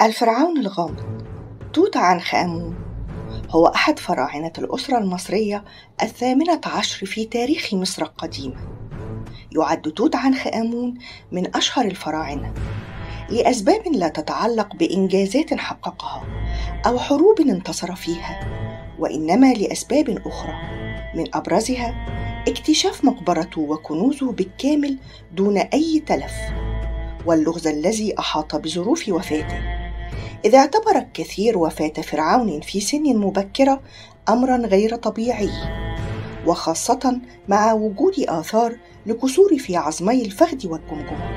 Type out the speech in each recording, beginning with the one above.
الفرعون الغامض توت عنخ آمون هو أحد فراعنة الأسرة المصرية 18 في تاريخ مصر القديمة. يعد توت عنخ آمون من أشهر الفراعنة لأسباب لا تتعلق بإنجازات حققها أو حروب انتصر فيها، وإنما لأسباب أخرى، من أبرزها اكتشاف مقبرته وكنوزه بالكامل دون أي تلف، واللغز الذي أحاط بظروف وفاته، إذ اعتبر الكثير وفاة فرعون في سن مبكرة أمراً غير طبيعي، وخاصة مع وجود آثار لكسور في عظمي الفخذ والجمجمة،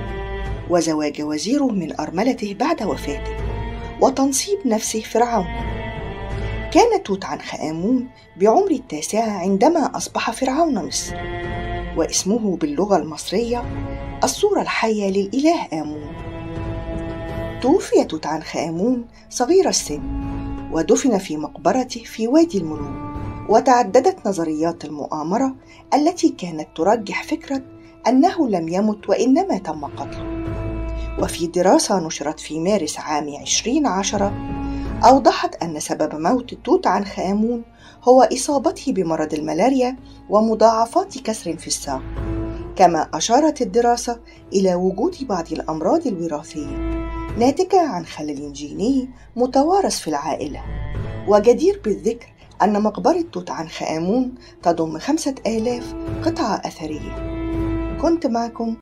وزواج وزيره من أرملته بعد وفاته، وتنصيب نفسه فرعون. كان توت عنخ آمون بعمر 9 عندما أصبح فرعون مصر، واسمه باللغة المصرية الصورة الحية للإله آمون. توفي توت عنخ آمون صغير السن، ودفن في مقبرته في وادي الملوك، وتعددت نظريات المؤامرة التي كانت ترجح فكرة أنه لم يمت وإنما تم قتله. وفي دراسة نشرت في مارس عام 2010 أوضحت أن سبب موت توت عنخ آمون هو إصابته بمرض الملاريا ومضاعفات كسر في الساق، كما أشارت الدراسة إلى وجود بعض الأمراض الوراثية ناتجة عن خلل جيني متوارث في العائلة. وجدير بالذكر أن مقبرة توت عنخ آمون تضم 5000 قطعة أثرية. كنت معكم